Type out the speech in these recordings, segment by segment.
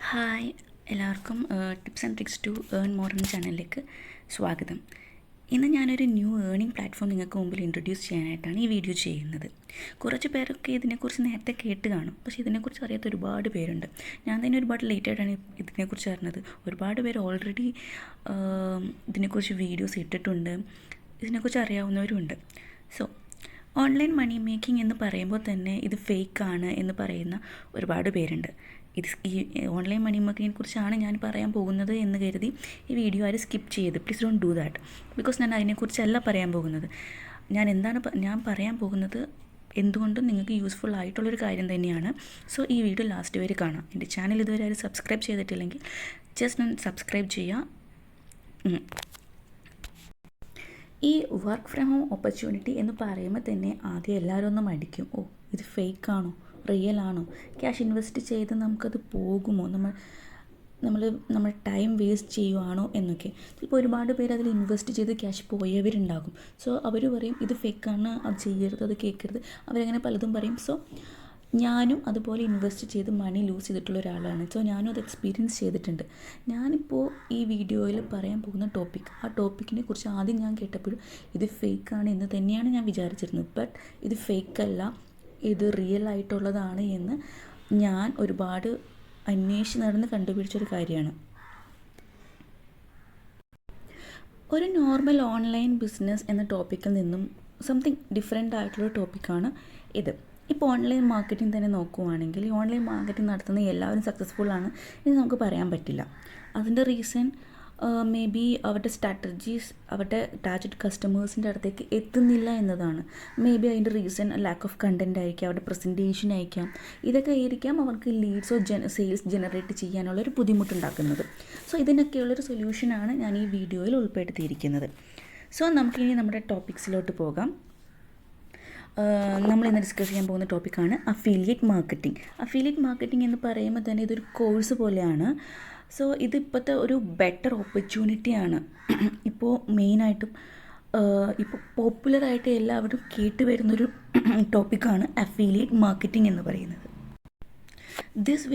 Hi എല്ലാവർക്കും tips and tricks to earn more എന്ന ചാനലിലേക്ക് സ്വാഗതം. ഇന്ന് ഞാനൊരു ന്യൂ ഏണിംഗ് പ്ലാറ്റ്ഫോം നിങ്ങൾക്ക് മുമ്പിൽ ഇൻട്രൊഡ്യൂസ് ചെയ്യാനായിട്ടാണ് ഈ വീഡിയോ ചെയ്യുന്നത്. കുറച്ച് പേരൊക്കെ ഇതിനെക്കുറിച്ച് നേരത്തെ കേട്ട് കാണും, പക്ഷേ ഇതിനെക്കുറിച്ച് അറിയാത്ത ഒരുപാട് പേരുണ്ട്. ഞാൻ തന്നെ ഒരുപാട് ലേറ്റായിട്ടാണ് ഇതിനെക്കുറിച്ച് അറിഞ്ഞത്. ഒരുപാട് പേര് ഓൾറെഡി ഇതിനെക്കുറിച്ച് വീഡിയോസ് ഇട്ടിട്ടുണ്ട്, ഇതിനെക്കുറിച്ച് അറിയാവുന്നവരുമുണ്ട്. സോ ഓൺലൈൻ മണി മേക്കിംഗ് എന്ന് പറയുമ്പോൾ തന്നെ ഇത് ഫേക്കാണ് എന്ന് പറയുന്ന ഒരുപാട് പേരുണ്ട്. ഈ ഓൺലൈൻ മണി മേക്കിങ്ങിനെ കുറിച്ചാണ് ഞാൻ പറയാൻ പോകുന്നത് എന്ന് കരുതി ഈ വീഡിയോ ആരും സ്കിപ്പ് ചെയ്ത് please don't do that. Because ഞാൻ അതിനെക്കുറിച്ചല്ല പറയാൻ പോകുന്നത്. ഞാൻ പറയാൻ പോകുന്നത് എന്തുകൊണ്ടും നിങ്ങൾക്ക് യൂസ്ഫുൾ ആയിട്ടുള്ളൊരു കാര്യം തന്നെയാണ്. സോ ഈ വീഡിയോ ലാസ്റ്റ് വരെ കാണാം. എൻ്റെ ചാനൽ ഇതുവരെ ആരും സബ്സ്ക്രൈബ് ചെയ്തിട്ടില്ലെങ്കിൽ ജസ്റ്റ് ഒന്ന് സബ്സ്ക്രൈബ് ചെയ്യുക. ഈ വർക്ക് ഫ്രം ഹോം ഓപ്പർച്യൂണിറ്റി എന്ന് പറയുമ്പോൾ തന്നെ ആദ്യം എല്ലാവരും ഒന്ന് മടിക്കും. ഇത് ഫേക്കാണോ, റിയൽ ആണോ, ക്യാഷ് ഇൻവെസ്റ്റ് ചെയ്ത് നമുക്കത് പോകുമോ, നമ്മൾ ടൈം വേസ്റ്റ് ചെയ്യുവാണോ എന്നൊക്കെ. ചിലപ്പോൾ ഒരുപാട് പേര് അതിൽ ഇൻവെസ്റ്റ് ചെയ്ത് ക്യാഷ് പോയവരുണ്ടാകും. സോ അവർ പറയും ഇത് ഫേക്കാണ്, അത് ചെയ്യരുത്, അത് കേൾക്കരുത്, അവരങ്ങനെ പലതും പറയും. സോ ഞാനും അതുപോലെ ഇൻവെസ്റ്റ് ചെയ്ത് മണി ലൂസ് ചെയ്തിട്ടുള്ള ഒരാളാണ്. സോ ഞാനും അത് എക്സ്പീരിയൻസ് ചെയ്തിട്ടുണ്ട്. ഞാനിപ്പോൾ ഈ വീഡിയോയിൽ പറയാൻ പോകുന്ന ആ ടോപ്പിക്കിനെ കുറിച്ച് ആദ്യം ഞാൻ കേട്ടപ്പോഴും ഇത് ഫേക്കാണ് എന്ന് തന്നെയാണ് ഞാൻ വിചാരിച്ചിരുന്നത്. ബട്ട് ഇത് ഫേക്കല്ല, ഇത് റിയൽ ആയിട്ടുള്ളതാണ് എന്ന് ഞാൻ ഒരുപാട് അന്വേഷിച്ച് നടന്ന് കണ്ടുപിടിച്ചൊരു കാര്യമാണ്. ഒരു നോർമൽ ഓൺലൈൻ ബിസിനസ് എന്ന ടോപ്പിക്കിൽ നിന്നും സംതിങ് ഡിഫറെൻ്റ് ആയിട്ടുള്ളൊരു ടോപ്പിക്കാണ് ഇത്. ഇപ്പോൾ ഓൺലൈൻ മാർക്കറ്റിംഗ് തന്നെ നോക്കുവാണെങ്കിൽ ഈ ഓൺലൈൻ മാർക്കറ്റിംഗ് നടത്തുന്ന എല്ലാവരും സക്സസ്ഫുൾ ആണ് എന്ന് നമുക്ക് പറയാൻ പറ്റില്ല. അതിൻ്റെ റീസൺ മേ ബി അവരുടെ സ്ട്രാറ്റജീസ് അവരുടെ ടാർഗറ്റ് കസ്റ്റമേഴ്സിൻ്റെ അടുത്തേക്ക് എത്തുന്നില്ല എന്നതാണ്. മേ ബി അതിൻ്റെ റീസൺ ലാക്ക് ഓഫ് കണ്ടൻറ് ആയിരിക്കാം, അവരുടെ പ്രസൻറ്റേഷൻ ആയിരിക്കാം. ഇതൊക്കെ ആയിരിക്കാം അവർക്ക് ലീഡ്സോ സെയിൽസ് ജനറേറ്റ് ചെയ്യാനുള്ളൊരു ബുദ്ധിമുട്ടുണ്ടാക്കുന്നത്. സോ ഇതിനൊക്കെയുള്ളൊരു സൊല്യൂഷനാണ് ഞാൻ ഈ വീഡിയോയിൽ ഉൾപ്പെടുത്തിയിരിക്കുന്നത്. സോ നമുക്കിനി നമ്മുടെ ടോപ്പിക്സിലോട്ട് പോകാം. നമ്മൾ ഇന്ന് ഡിസ്കസ് ചെയ്യാൻ പോകുന്ന ടോപ്പിക്കാണ് അഫിലിയേറ്റ് മാർക്കറ്റിംഗ്. അഫിലിയേറ്റ് മാർക്കറ്റിംഗ് എന്ന് പറയുമ്പോൾ തന്നെ ഇതൊരു കോഴ്സ് പോലെയാണ്. സോ ഇതിപ്പോഴത്തെ ഒരു ബെറ്റർ ഓപ്പർച്യൂണിറ്റിയാണ്. ഇപ്പോൾ മെയിനായിട്ടും ഇപ്പോൾ പോപ്പുലറായിട്ട് എല്ലാവരും കേട്ട് വരുന്നൊരു ടോപ്പിക്കാണ് അഫിലിയേറ്റ് മാർക്കറ്റിംഗ് എന്ന് പറയുന്നത്. This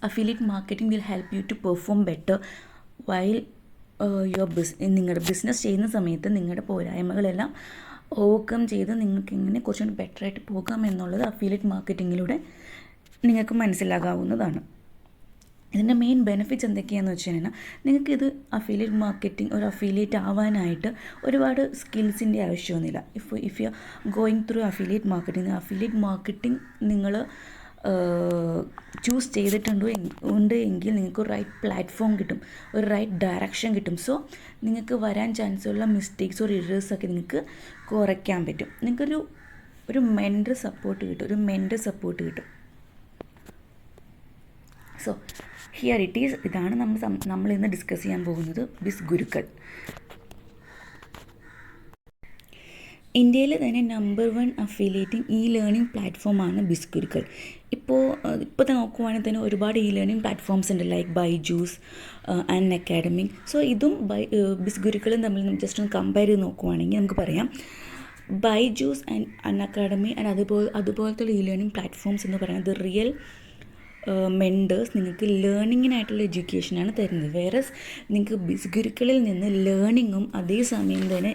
affiliate marketing will help you to perform better while നിങ്ങളുടെ ബിസിനസ് ചെയ്യുന്ന സമയത്ത് നിങ്ങളുടെ പോരായ്മകളെല്ലാം ഓവർകം ചെയ്ത് നിങ്ങൾക്ക് എങ്ങനെ കുറച്ചുകൂടി ബെറ്ററായിട്ട് പോകാം എന്നുള്ളത് അഫിലിയേറ്റ് മാർക്കറ്റിങ്ങിലൂടെ നിങ്ങൾക്ക് മനസ്സിലാകാവുന്നതാണ്. ഇതിൻ്റെ മെയിൻ ബെനിഫിറ്റ്സ് എന്തൊക്കെയാണെന്ന് വെച്ച് കഴിഞ്ഞാൽ നിങ്ങൾക്കിത് അഫിലിയേറ്റ് മാർക്കറ്റിംഗ് ഒരു അഫിലിയേറ്റ് ആവാനായിട്ട് ഒരുപാട് സ്കിൽസിൻ്റെ ആവശ്യമൊന്നുമില്ല. If you going through affiliate marketing നിങ്ങൾ ചൂസ് ഉണ്ട് എങ്കിൽ നിങ്ങൾക്ക് ഒരു റൈറ്റ് പ്ലാറ്റ്ഫോം കിട്ടും, ഒരു റൈറ്റ് ഡയറക്ഷൻ കിട്ടും. സോ നിങ്ങൾക്ക് വരാൻ ചാൻസുള്ള മിസ്റ്റേക്സ് ഒരു എറേഴ്സൊക്കെ നിങ്ങൾക്ക് കുറയ്ക്കാൻ പറ്റും. നിങ്ങൾക്കൊരു മെൻ്റർ സപ്പോർട്ട് കിട്ടും. So here it is. ഇതാണ് നമ്മൾ ഇന്ന് ഡിസ്കസ് ചെയ്യാൻ പോകുന്നത് ബിസ്ഗുരുക്കൾ. ഇന്ത്യയിൽ തന്നെ നമ്പർ 1 അഫിലിയേറ്റിംഗ് ലേണിംഗ് പ്ലാറ്റ്ഫോമാണ് ബിസ്ഗുരുക്കൾ. ഇപ്പോഴത്തെ നോക്കുവാണെങ്കിൽ തന്നെ ഒരുപാട് ലേണിംഗ് പ്ലാറ്റ്ഫോംസ് ഉണ്ട്, like Byju's and academy. So ഇതും ബിസ്ഗുരുക്കളും തമ്മിൽ ജസ്റ്റ് ഒന്ന് കമ്പയർ ചെയ്ത് നോക്കുവാണെങ്കിൽ നമുക്ക് പറയാം ബൈജൂസ് ആൻഡ് അൺഅക്കാഡമി ആൻഡ് അതുപോലത്തെ ലേണിംഗ് പ്ലാറ്റ്ഫോംസ് എന്ന് പറയുന്നത് റിയൽ മെൻറ്റേഴ്സ് നിങ്ങൾക്ക് ലേണിങ്ങിനായിട്ടുള്ള എഡ്യൂക്കേഷനാണ് തരുന്നത്. വേറെ നിങ്ങൾക്ക് ബിസ്ഗുരുക്കളിൽ നിന്ന് ലേണിങ്ങും അതേസമയം തന്നെ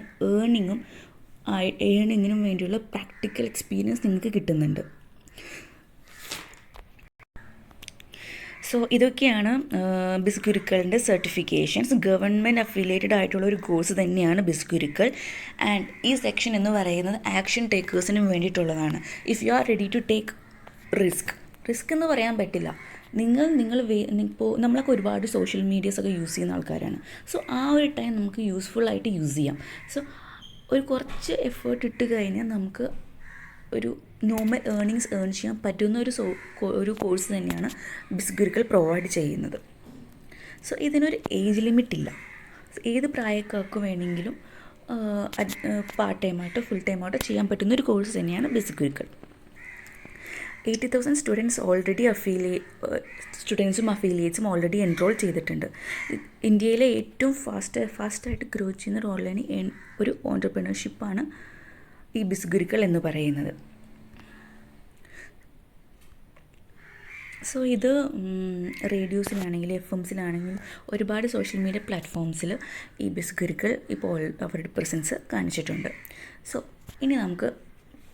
ഏണിങ്ങിനും വേണ്ടിയുള്ള പ്രാക്ടിക്കൽ എക്സ്പീരിയൻസ് നിങ്ങൾക്ക് കിട്ടുന്നുണ്ട്. സോ ഇതൊക്കെയാണ് ബിസ്ഗുരുക്കളിൻ്റെ സർട്ടിഫിക്കേഷൻസ്. ഗവൺമെൻറ് അഫിലിയേറ്റഡ് ആയിട്ടുള്ള ഒരു കോഴ്സ് തന്നെയാണ് ബിസ്ഗുരുക്കൾ. ആൻഡ് ഈ സെക്ഷൻ എന്ന് പറയുന്നത് ആക്ഷൻ ടേക്കേഴ്സിനും വേണ്ടിയിട്ടുള്ളതാണ്. If you are ready to take risk എന്ന് പറയാൻ പറ്റില്ല. ഇപ്പോൾ നമ്മളൊക്കെ ഒരുപാട് സോഷ്യൽ മീഡിയാസൊക്കെ യൂസ് ചെയ്യുന്ന ആൾക്കാരാണ്. സോ ആ ഒരു ടൈം നമുക്ക് യൂസ്ഫുള്ളായിട്ട് യൂസ് ചെയ്യാം. സോ കുറച്ച് എഫേർട്ട് ഇട്ട് കഴിഞ്ഞാൽ നമുക്ക് ഒരു നോർമൽ ഏർണിങ്സ് ഏൺ ചെയ്യാൻ പറ്റുന്ന ഒരു കോഴ്സ് തന്നെയാണ് ബിസ്ഗുരുക്കൾ പ്രൊവൈഡ് ചെയ്യുന്നത്. സോ ഇതിനൊരു ഏജ് ലിമിറ്റ് ഇല്ല. ഏത് പ്രായക്കാർക്ക് വേണമെങ്കിലും പാർട്ട് ടൈമായിട്ടോ ഫുൾ ടൈമായിട്ടോ ചെയ്യാൻ പറ്റുന്ന ഒരു കോഴ്സ് തന്നെയാണ് ബിസ്ഗുരുക്കൾ. 80,000 സ്റ്റുഡൻസും അഫിലിയേറ്റ്സും ഓൾറെഡി എൻറോൾ ചെയ്തിട്ടുണ്ട്. ഇന്ത്യയിലെ ഏറ്റവും ഫാസ്റ്റായിട്ട് ഗ്രോ ചെയ്യുന്ന ഒരു ഓൺടർപ്രണർഷിപ്പാണ് ഈ ബിസ്ഗുരുക്കൾ എന്ന് പറയുന്നത്. സോ ഇത് റേഡിയോസിലാണെങ്കിലും എഫ്എംസിലാണെങ്കിലും ഒരുപാട് സോഷ്യൽ മീഡിയ പ്ലാറ്റ്ഫോംസിൽ ഈ ബിസ് ഗുരുക്കൾ ഇപ്പോൾ അവരുടെ പ്രസൻസ് കാണിച്ചിട്ടുണ്ട്. സോ ഇനി നമുക്ക്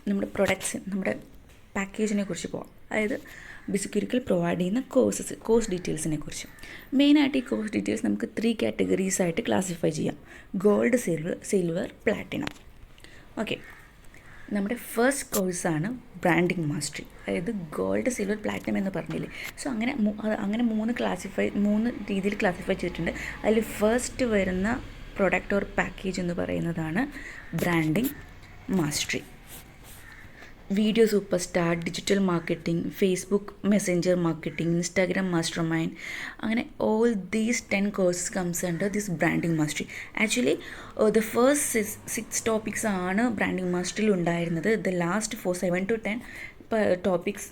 നമ്മുടെ പ്രൊഡക്ട്സ്, നമ്മുടെ പാക്കേജിനെ കുറിച്ച് പോകാം. അതായത് ബിസ് ഗുരുക്കൾ പ്രൊവൈഡ് ചെയ്യുന്ന കോഴ്സ് ഡീറ്റെയിൽസിനെ കുറിച്ച്. മെയിനായിട്ട് ഈ കോഴ്സ് ഡീറ്റെയിൽസ് നമുക്ക് 3 കാറ്റഗറീസ് ആയിട്ട് ക്ലാസിഫൈ ചെയ്യാം: ഗോൾഡ്, സിൽവർ, പ്ലാറ്റിനം. ഓക്കെ, നമ്മുടെ ഫസ്റ്റ് കോഴ്സാണ് ബ്രാൻഡിങ് മാസ്റ്ററി. അതായത് ഗോൾഡ്, സിൽവർ, പ്ലാറ്റിനം എന്ന് പറഞ്ഞില്ലേ. സോ അങ്ങനെ 3 രീതിയിൽ ക്ലാസിഫൈ ചെയ്തിട്ടുണ്ട്. അതിൽ ഫസ്റ്റ് വരുന്ന പ്രൊഡക്റ്റ് ഓർ പാക്കേജ് എന്ന് പറയുന്നതാണ് branding mastery. Video super star, digital marketing, Facebook Messenger marketing, Instagram master mind, അങ്ങനെ all these 10 courses comes under this branding mastery. Actually the first 6 topics ആണ് branding മാസ്റ്ററിൽ ഉണ്ടായിരുന്നത്. The last 7 to 10 topics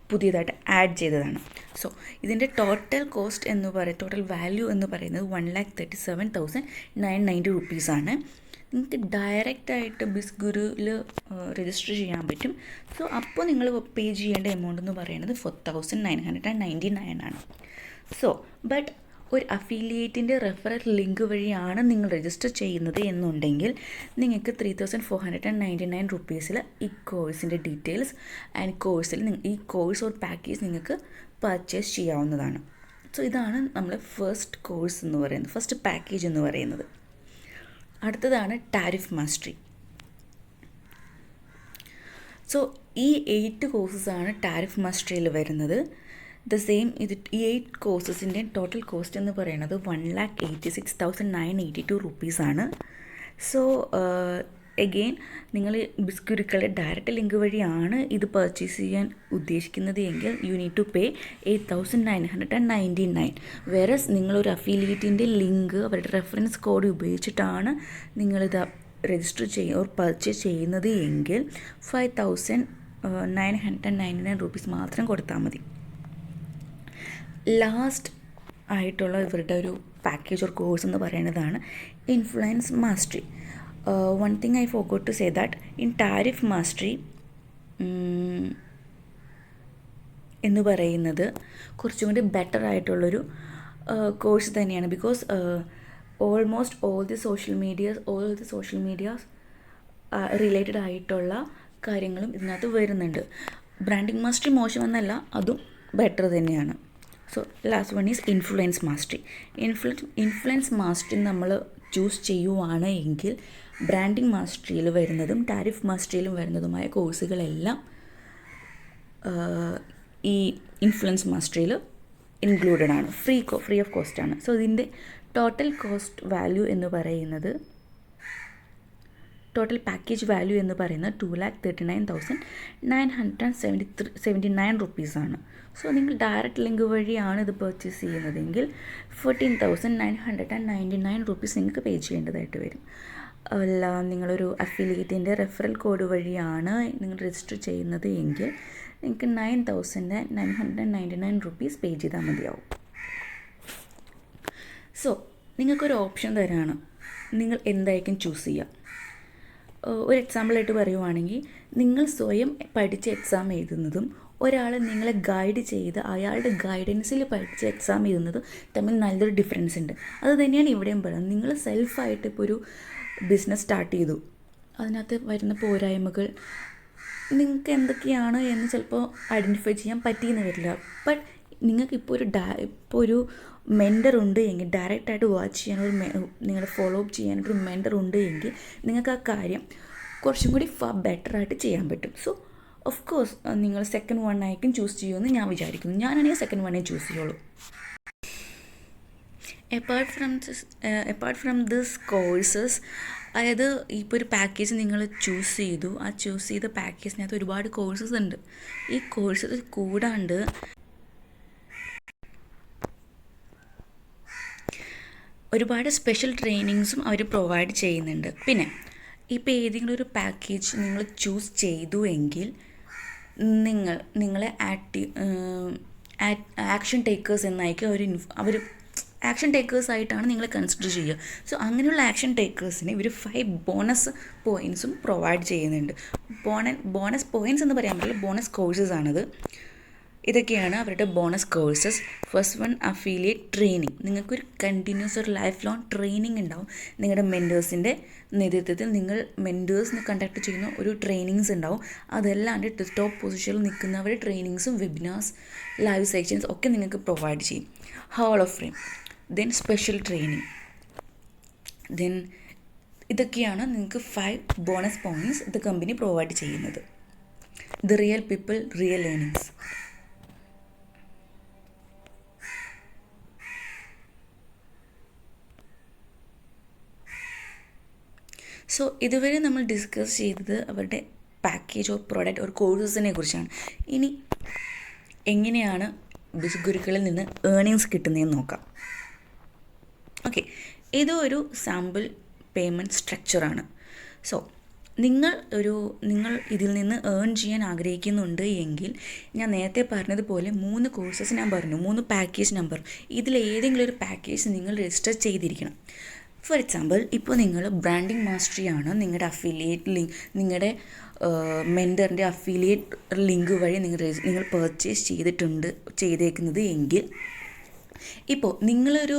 പുതിയതായിട്ട് add ചെയ്തതാണ്. So ഇതിൻ്റെ total value എന്ന് പറയുന്നത് 1,37,990 റുപ്പീസാണ്. നിങ്ങൾക്ക് ഡയറക്റ്റായിട്ട് ബിസ് ഗുരുവിൽ രജിസ്റ്റർ ചെയ്യാൻ പറ്റും. സോ അപ്പോൾ നിങ്ങൾ പേ ചെയ്യേണ്ട എമൗണ്ട് എന്ന് പറയുന്നത് 4,999 ആണ്. സോ ബട്ട് ഒരു അഫിലിയേറ്റിൻ്റെ റെഫറൽ ലിങ്ക് വഴിയാണ് നിങ്ങൾ രജിസ്റ്റർ ചെയ്യുന്നത് എന്നുണ്ടെങ്കിൽ നിങ്ങൾക്ക് 3,499 റുപ്പീസിൽ ഈ കോഴ്സിൻ്റെ ഡീറ്റെയിൽസ് ആൻഡ് ഈ കോഴ്സ് ഓർ പാക്കേജ് നിങ്ങൾക്ക് പർച്ചേസ് ചെയ്യാവുന്നതാണ്. സോ ഇതാണ് നമ്മൾ ഫസ്റ്റ് കോഴ്സ് എന്ന് പറയുന്നത്, ഫസ്റ്റ് പാക്കേജ് എന്ന് പറയുന്നത്. അടുത്തതാണ് ടാരിഫ് മാസ്റ്ററി. സോ ഈ 8 കോഴ്സസാണ് ടാരിഫ് മാസ്റ്ററിയിൽ വരുന്നത്. ഈ 8 കോഴ്സസിൻ്റെ ടോട്ടൽ കോസ്റ്റ് എന്ന് പറയുന്നത് 1,86,982 റുപ്പീസാണ്. സോ എഗെയിൻ നിങ്ങൾ ബിസ് ഗുരുക്കളുടെ ഡയറക്റ്റ് ലിങ്ക് വഴിയാണ് ഇത് പർച്ചേസ് ചെയ്യാൻ ഉദ്ദേശിക്കുന്നത് എങ്കിൽ you need to pay 8,999. Whereas നിങ്ങളൊരു അഫിലിയേറ്റിൻ്റെ ലിങ്ക്, അവരുടെ റെഫറൻസ് കോഡ് ഉപയോഗിച്ചിട്ടാണ് നിങ്ങളിത് രജിസ്റ്റർ പർച്ചേസ് ചെയ്യുന്നത് എങ്കിൽ 5,999 റുപ്പീസ് മാത്രം കൊടുത്താൽ മതി. ലാസ്റ്റ് ആയിട്ടുള്ള ഇവരുടെ ഒരു പാക്കേജ് ഓർ കോഴ്സ് എന്ന് പറയുന്നതാണ് influence mastery. One thing I forgot to say that in tariff mastery എന്ന് പറയുന്നത് കുറച്ചും കൂടി ബെറ്റർ ആയിട്ടുള്ളൊരു കോഴ്സ് തന്നെയാണ്. Because almost all the social medias related ആയിട്ടുള്ള കാര്യങ്ങളും ഇതിനകത്ത് വരുന്നുണ്ട്. ബ്രാൻഡിങ് മാസ്റ്ററി മോശമെന്നല്ല, അതും ബെറ്റർ തന്നെയാണ്. So last one is influence mastery. Influence mastery നമ്മൾ ചൂസ് ചെയ്യുവാണ് എങ്കിൽ ബ്രാൻഡിങ് മാസ്റ്ററിയിൽ വരുന്നതും ടാരിഫ് മാസ്റ്ററിയിലും വരുന്നതുമായ കോഴ്സുകളെല്ലാം ഈ ഇൻഫ്ലുവൻസ് മാസ്റ്ററിയിൽ ഇൻക്ലൂഡഡ് ആണ്, ഫ്രീ ഓഫ് കോസ്റ്റ് ആണ്. സോ ഇതിൻ്റെ ടോട്ടൽ പാക്കേജ് വാല്യൂ എന്ന് പറയുന്നത് 2,39,979 റുപ്പീസാണ്. സോ നിങ്ങൾ ഡയറക്റ്റ് ലിങ്ക് വഴിയാണ് ഇത് പർച്ചേസ് ചെയ്യുന്നതെങ്കിൽ 14,999 റുപ്പീസ് നിങ്ങൾക്ക് പേ ചെയ്യേണ്ടതായിട്ട് വരും. അല്ല നിങ്ങളൊരു അഫിലിയേറ്റിൻ്റെ റെഫറൽ കോഡ് വഴിയാണ് നിങ്ങൾ രജിസ്റ്റർ ചെയ്യുന്നത് എങ്കിൽ നിങ്ങൾക്ക് 9,999 റുപ്പീസ് പേ ചെയ്താൽ മതിയാവും. സോ നിങ്ങൾക്കൊരു ഓപ്ഷൻ തരാണ്, നിങ്ങൾ എന്തായിരിക്കും ചൂസ് ചെയ്യുക. ഒരു എക്സാമ്പിളായിട്ട് പറയുവാണെങ്കിൽ നിങ്ങൾ സ്വയം പഠിച്ച് എക്സാം എഴുതുന്നതും ഒരാൾ നിങ്ങളെ ഗൈഡ് ചെയ്ത് അയാളുടെ ഗൈഡൻസിൽ പഠിച്ച് എക്സാം എഴുതുന്നതും തമ്മിൽ നല്ലൊരു ഡിഫറൻസ് ഉണ്ട്. അത് തന്നെയാണ് ഇവിടെയും പറയുന്നത്. നിങ്ങൾ സെൽഫായിട്ട് ഇപ്പോൾ ഒരു ബിസിനസ് സ്റ്റാർട്ട് ചെയ്തു, അതിനകത്ത് വരുന്ന പോരായ്മകൾ നിങ്ങൾക്ക് എന്തൊക്കെയാണ് എന്ന് ചിലപ്പോൾ ഐഡൻറ്റിഫൈ ചെയ്യാൻ പറ്റിയെന്ന് വരില്ല. ബട്ട് നിങ്ങൾക്ക് ഇപ്പോൾ ഒരു മെൻറ്റർ ഉണ്ട് എങ്കിൽ, ഡയറക്റ്റായിട്ട് വാച്ച് ചെയ്യാൻ നിങ്ങളെ ഫോളോ അപ്പ് ചെയ്യാനായിട്ടൊരു മെൻറ്റർ ഉണ്ട് എങ്കിൽ നിങ്ങൾക്ക് ആ കാര്യം കുറച്ചും കൂടി ബെറ്ററായിട്ട് ചെയ്യാൻ പറ്റും. സോ ഓഫ് കോഴ്സ് നിങ്ങൾ സെക്കൻഡ് വൺ ആയിരിക്കും ചൂസ് ചെയ്യുമെന്ന് ഞാൻ വിചാരിക്കുന്നു. ഞാനാണെങ്കിൽ സെക്കൻഡ് വണ്ണേ ചൂസ് ചെയ്യുള്ളൂ. അപ്പാർട്ട് ഫ്രം ദിസ് കോഴ്സസ്, അതായത് ഇപ്പോൾ ഒരു പാക്കേജ് നിങ്ങൾ ചൂസ് ചെയ്തു, ആ ചൂസ് ചെയ്ത പാക്കേജിനകത്ത് ഒരുപാട് കോഴ്സസ് ഉണ്ട്. ഈ കോഴ്സസ് കൂടാണ്ട് ഒരുപാട് സ്പെഷ്യൽ ട്രെയിനിങ്സും അവർ പ്രൊവൈഡ് ചെയ്യുന്നുണ്ട്. പിന്നെ ഇപ്പോൾ ഏതെങ്കിലും ഒരു പാക്കേജ് നിങ്ങൾ ചൂസ് ചെയ്തു എങ്കിൽ നിങ്ങളെ ആക്ഷൻ ടേക്കേഴ്സ് എന്നായിരിക്കും അവർ ആക്ഷൻ ടേക്കേഴ്സായിട്ടാണ് നിങ്ങളെ കൺസിഡർ ചെയ്യുക. സോ അങ്ങനെയുള്ള ആക്ഷൻ ടേക്കേഴ്സിന് ഇവർ 5 ബോണസ് പോയിൻറ്റ്സും പ്രൊവൈഡ് ചെയ്യുന്നുണ്ട്. ബോണസ് പോയിൻറ്റ്സ് എന്ന് പറയാൻ പറ്റില്ല, ബോണസ് കോഴ്സസ് ആണത്. ഇതൊക്കെയാണ് അവരുടെ bonus courses. First one, affiliate training. നിങ്ങൾക്കൊരു കണ്ടിന്യൂസ് ഒരു ലൈഫ് ലോങ് ട്രെയിനിങ് ഉണ്ടാവും. നിങ്ങളുടെ മെൻറ്റേഴ്സിൻ്റെ നേതൃത്വത്തിൽ നിങ്ങൾ മെൻറ്റേഴ്സിന് കണ്ടക്ട് ചെയ്യുന്ന ഒരു ട്രെയിനിങ്സ് ഉണ്ടാവും. അതല്ലാണ്ട് ടോപ്പ് പൊസിഷനിൽ നിൽക്കുന്നവർ ട്രെയിനിങ്സും വെബിനാർസ്, ലൈവ് സെക്ഷൻസ് ഒക്കെ നിങ്ങൾക്ക് പ്രൊവൈഡ് ചെയ്യും. Hall of fame, then special training, then ഇതൊക്കെയാണ് നിങ്ങൾക്ക് 5 ബോണസ് പോയിൻറ്റ്സ് ഇത് കമ്പനി പ്രൊവൈഡ് ചെയ്യുന്നത്. The real people, real earnings. So ഇതുവരെ നമ്മൾ ഡിസ്കസ് ചെയ്തത് അവരുടെ പാക്കേജ് ഓഫ് പ്രോഡക്റ്റ് ഒരു കോഴ്സസിനെ കുറിച്ചാണ്. ഇനി എങ്ങനെയാണ് ബിസ്ഗുരുക്കളിൽ നിന്ന് ഏണിങ്സ് കിട്ടുന്നതെന്ന് നോക്കാം. ഓക്കെ, ഇതൊരു സാമ്പിൾ പേയ്മെൻറ്റ് സ്ട്രക്ചറാണ്. സോ നിങ്ങൾ ഇതിൽ നിന്ന് ഏൺ ചെയ്യാൻ ആഗ്രഹിക്കുന്നുണ്ട് എങ്കിൽ ഞാൻ നേരത്തെ പറഞ്ഞതുപോലെ 3 കോഴ്സസ് ഞാൻ പറഞ്ഞു, 3 പാക്കേജ് നമ്പർ. ഇതിലേതെങ്കിലും ഒരു പാക്കേജ് നിങ്ങൾ രജിസ്റ്റർ ചെയ്തിരിക്കണം. ഫോർ എക്സാമ്പിൾ, ഇപ്പോൾ നിങ്ങൾ ബ്രാൻഡിങ് മാസ്റ്ററി ആണ് നിങ്ങളുടെ അഫിലിയേറ്റ് ലിങ്ക്, നിങ്ങളുടെ മെൻറ്ററിൻ്റെ അഫിലിയേറ്റ് ലിങ്ക് വഴി നിങ്ങൾ പർച്ചേസ് ചെയ്തേക്കുന്നത് എങ്കിൽ, ഇപ്പോൾ നിങ്ങളൊരു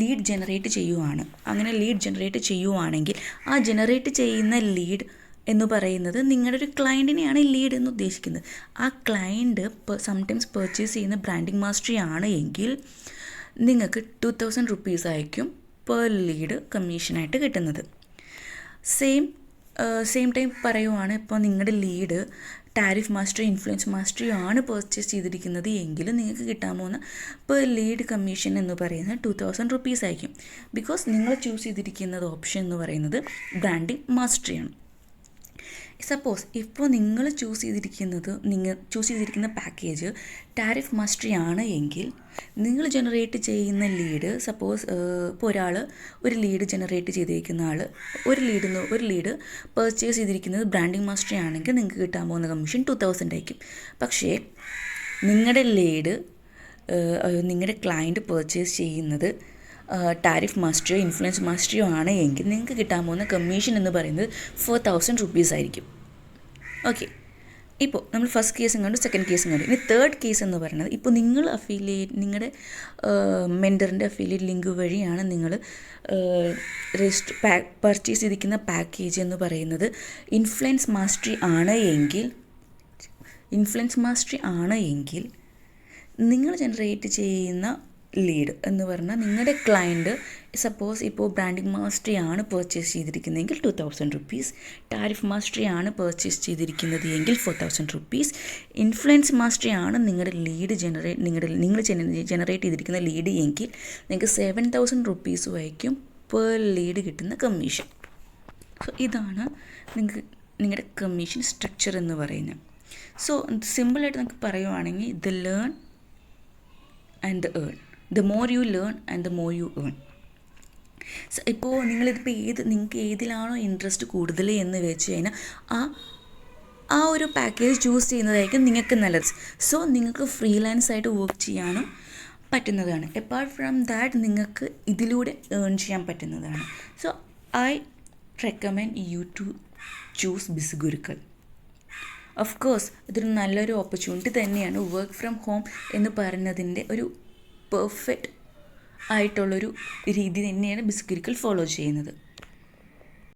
ലീഡ് ജനറേറ്റ് ചെയ്യുവാണ്. അങ്ങനെ ലീഡ് ജനറേറ്റ് ചെയ്യുവാണെങ്കിൽ ആ ജനറേറ്റ് ചെയ്യുന്ന ലീഡ് എന്ന് പറയുന്നത് നിങ്ങളുടെ ഒരു ക്ലയൻറ്റിനെയാണ് ലീഡ് എന്ന് ഉദ്ദേശിക്കുന്നത്. ആ ക്ലയൻറ്റ് സംടൈംസ് പർച്ചേസ് ചെയ്യുന്ന ബ്രാൻഡിങ് മാസ്റ്ററി ആണ് എങ്കിൽ നിങ്ങൾക്ക് 2000 rupees ആയിരിക്കും പെർ ലീഡ് കമ്മീഷനായിട്ട് കിട്ടുന്നത്. സെയിം ടൈം പറയുവാണ്, ഇപ്പോൾ നിങ്ങളുടെ lead tariff mastery, influence mastery ആണ് പർച്ചേസ് ചെയ്തിരിക്കുന്നത് എങ്കിൽ നിങ്ങൾക്ക് കിട്ടാൻ പോകുന്ന പെർ ലീഡ് കമ്മീഷൻ എന്ന് പറയുന്നത് 2000 rupees ആയിരിക്കും. ബിക്കോസ് നിങ്ങൾ ചൂസ് ചെയ്തിരിക്കുന്നത് ഓപ്ഷൻ എന്ന് പറയുന്നത് ബ്രാൻഡിങ് മാസ്റ്ററിയാണ്. സപ്പോസ് ഇപ്പോൾ നിങ്ങൾ ചൂസ് ചെയ്തിരിക്കുന്ന പാക്കേജ് ടാരിഫ് മാസ്റ്ററി ആണ് എങ്കിൽ നിങ്ങൾ ജനറേറ്റ് ചെയ്യുന്ന ലീഡ്, സപ്പോസ് ഇപ്പോൾ ഒരു ലീഡ് ജനറേറ്റ് ചെയ്തിരിക്കുന്ന ആൾ ഒരു ലീഡ് പർച്ചേസ് ചെയ്തിരിക്കുന്നത് ബ്രാൻഡിങ് മാസ്റ്ററി ആണെങ്കിൽ നിങ്ങൾക്ക് കിട്ടാൻ പോകുന്ന കമ്മീഷൻ 2000 ആയിരിക്കും. പക്ഷേ നിങ്ങളുടെ ക്ലയൻറ്റ് പർച്ചേസ് ചെയ്യുന്നത് ടാരിഫ് മാസ്റ്ററിയോ ഇൻഫ്ലുവൻസ് മാസ്റ്ററിയോ ആണ് എങ്കിൽ നിങ്ങൾക്ക് കിട്ടാൻ പോകുന്ന കമ്മീഷൻ എന്ന് പറയുന്നത് 4000 rupees ആയിരിക്കും. ഓക്കെ, ഇപ്പോൾ നമ്മൾ ഫസ്റ്റ് കേസും കണ്ടു, സെക്കൻഡ് കേസും കണ്ടു. ഇനി തേർഡ് കേസ് എന്ന് പറയുന്നത്, ഇപ്പോൾ നിങ്ങൾ നിങ്ങളുടെ മെൻറ്ററിൻ്റെ അഫിലിയേറ്റ് ലിങ്ക് വഴിയാണ് നിങ്ങൾ പർച്ചേസ് ചെയ്തിരിക്കുന്ന പാക്കേജ് എന്ന് പറയുന്നത് ഇൻഫ്ലുവൻസ് മാസ്റ്ററി ആണ് എങ്കിൽ നിങ്ങൾ ജനറേറ്റ് ചെയ്യുന്ന ലീഡ് എന്ന് പറഞ്ഞാൽ നിങ്ങളുടെ ക്ലയൻറ്റ് സപ്പോസ് ഇപ്പോൾ ബ്രാൻഡിങ് മാസ്റ്ററി ആണ് പർച്ചേസ് ചെയ്തിരിക്കുന്നതെങ്കിൽ 2000 rupees, ടാരിഫ് മാസ്റ്ററി ആണ് പർച്ചേസ് ചെയ്തിരിക്കുന്നത് എങ്കിൽ 4000 rupees, ഇൻഫ്ലുവൻസ് മാസ്റ്ററി ആണ് നിങ്ങളുടെ ലീഡ് നിങ്ങൾ ജനറേറ്റ് ചെയ്തിരിക്കുന്ന ലീഡ് എങ്കിൽ നിങ്ങൾക്ക് 7000 rupees ആയിരിക്കും പെർ ലീഡ് കിട്ടുന്ന കമ്മീഷൻ. സോ ഇതാണ് നിങ്ങളുടെ കമ്മീഷൻ സ്ട്രക്ചർ എന്ന് പറയുന്നത്. സോ സിമ്പിളായിട്ട് നമുക്ക് പറയുവാണെങ്കിൽ the learn and the earn. The more you learn and the more you earn. ഇപ്പോൾ നിങ്ങൾക്ക് ഏതിലാണോ ഇൻട്രസ്റ്റ് കൂടുതൽ എന്ന് വെച്ച് കഴിഞ്ഞാൽ ആ ഒരു പാക്കേജ് ചൂസ് ചെയ്യുന്നതായിരിക്കും നിങ്ങൾക്ക് നല്ലത്. സോ നിങ്ങൾക്ക് ഫ്രീലാൻസ് ആയിട്ട് വർക്ക് ചെയ്യാനും പറ്റുന്നതാണ്. അപ്പാർട്ട് ഫ്രം ദാറ്റ് നിങ്ങൾക്ക് ഇതിലൂടെ ഏൺ ചെയ്യാൻ പറ്റുന്നതാണ്. So I recommend you to choose Bizgurukul. Of course ഇതൊരു നല്ലൊരു ഓപ്പർച്യൂണിറ്റി തന്നെയാണ്. വർക്ക് ഫ്രം ഹോം എന്ന് പറയുന്നതിൻ്റെ ഒരു പെർഫെക്റ്റ് ആയിട്ടുള്ളൊരു രീതി തന്നെയാണ് ബിസ്ഗുരുക്കൾ ഫോളോ ചെയ്യുന്നത്.